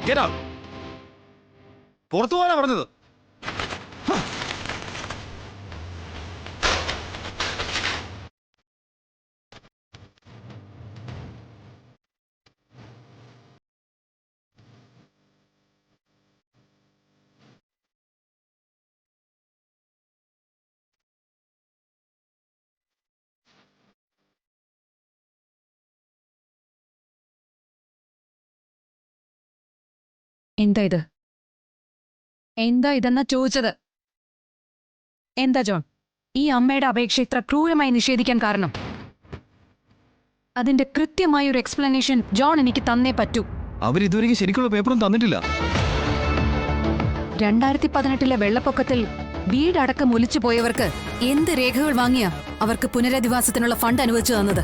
Get out. പുറത്തു പോകാനാ പറഞ്ഞത്. എന്താ ഇത്? എന്താ ഇതെന്നാ ചോദിച്ചത്? എന്താ ജോൺ ഈ അമ്മയുടെ അപേക്ഷ ഇത്ര ക്രൂരമായി നിഷേധിക്കാൻ കാരണം? അതിന്റെ കൃത്യമായ ഒരു എക്സ്പ്ലനേഷൻ ജോൺ എനിക്ക് തന്നേ പറ്റൂ. അവരിതുവരെ ശരിക്കുള്ള പേപ്പറും തന്നിട്ടില്ല. 2018 വെള്ളപ്പൊക്കത്തിൽ വീടടക്കം ഒലിച്ചു പോയവർക്ക് എന്ത് രേഖകൾ വാങ്ങിയാ അവർക്ക് പുനരധിവാസത്തിനുള്ള ഫണ്ട് അനുവദിച്ചു തന്നത്?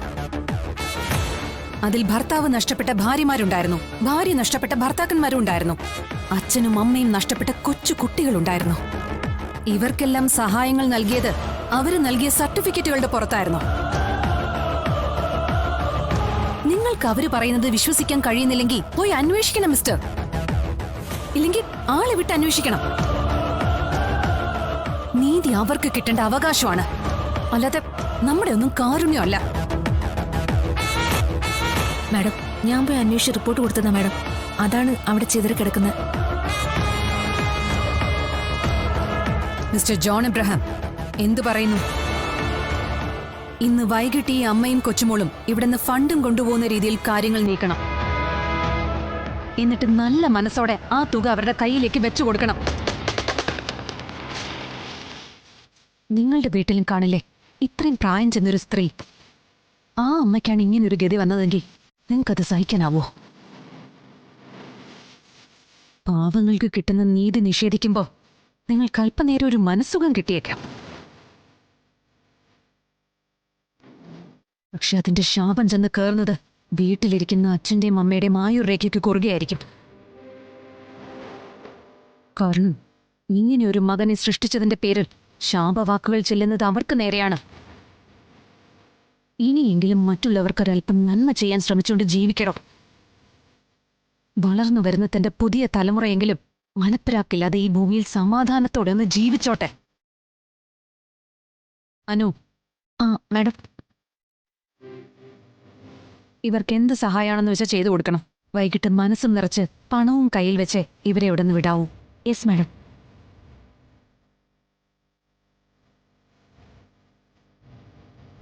അതിൽ ഭർത്താവ് നഷ്ടപ്പെട്ട ഭാര്യമാരുണ്ടായിരുന്നു, ഭാര്യ നഷ്ടപ്പെട്ട ഭർത്താക്കന്മാരും ഉണ്ടായിരുന്നു, അച്ഛനും അമ്മയും നഷ്ടപ്പെട്ട കൊച്ചു കുട്ടികളുണ്ടായിരുന്നു. ഇവർക്കെല്ലാം സഹായങ്ങൾ നൽകിയത് അവര് നൽകിയ സർട്ടിഫിക്കറ്റുകളുടെ പുറത്തായിരുന്നു. നിങ്ങൾക്ക് അവര് പറയുന്നത് വിശ്വസിക്കാൻ കഴിയുന്നില്ലെങ്കിൽ പോയി അന്വേഷിക്കണം മിസ്റ്റർ. ഇല്ലെങ്കിൽ ആളെ വിട്ട് അന്വേഷിക്കണം. നീതി അവർക്ക് കിട്ടേണ്ട അവകാശമാണ്, അല്ലാതെ നമ്മുടെ ഒന്നും കാരുണ്യമല്ല. മാഡം, ഞാൻ പോയി അന്വേഷിച്ച് റിപ്പോർട്ട് കൊടുത്തതാ മാഡം. അതാണ് അവിടെ ചിതറിക്കിടക്കുന്നത്. മിസ്റ്റർ ജോൺ എബ്രഹാം എന്തു പറയുന്നു? ഇന്ന് വൈകിട്ട് ഈ അമ്മയും കൊച്ചുമോളും ഇവിടുന്ന് ഫണ്ടും കൊണ്ടുപോകുന്ന രീതിയിൽ കാര്യങ്ങൾ നീക്കണം. എന്നിട്ട് നല്ല മനസ്സോടെ ആ തുക അവരുടെ കയ്യിലേക്ക് വെച്ചു കൊടുക്കണം. നിങ്ങളുടെ വീട്ടിലും കാണില്ലേ ഇത്രയും പ്രായം ചെന്നൊരു സ്ത്രീ? ആ അമ്മയ്ക്കാണ് ഇങ്ങനൊരു ഗതി വന്നതെങ്കിൽ നിങ്ങൾക്കത് സഹിക്കാനാവോ? പാവങ്ങൾക്ക് കിട്ടുന്ന നീതി നിഷേധിക്കുമ്പോൾ നിങ്ങൾക്ക് അല്പനേരം ഒരു മനസ്സുഖം കിട്ടിയേക്കാം. പക്ഷെ അതിന്റെ ശാപം ചെന്ന് കയറുന്നത് വീട്ടിലിരിക്കുന്ന അച്ഛന്റെയും അമ്മയുടെയും ആയുർരേഖയ്ക്ക് കുറുകെയായിരിക്കും. കാരണം ഇങ്ങനെ ഒരു മകനെ സൃഷ്ടിച്ചതിന്റെ പേരിൽ ശാപവാക്കുകൾ ചെല്ലുന്നത് അവർക്ക് നേരെയാണ്. ഇനിയെങ്കിലും മറ്റുള്ളവർക്കൊരൽപ്പം നന്മ ചെയ്യാൻ ശ്രമിച്ചുകൊണ്ട് ജീവിക്കണം. വളർന്നു വരുന്ന തന്റെ പുതിയ തലമുറയെങ്കിലും മനപ്പിലാക്കില്ലാതെ ഈ ഭൂമിയിൽ സമാധാനത്തോടെ ഒന്ന് ജീവിച്ചോട്ടെ. അനു. ആ മാഡം. ഇവർക്ക് എന്ത് സഹായമാണെന്ന് വെച്ചാൽ ചെയ്തു കൊടുക്കണം. വൈകിട്ട് മനസ്സും നിറച്ച് പണവും കയ്യിൽ വെച്ച് ഇവരെ ഇവിടെ നിന്ന് വിടാവൂ. Yes madam.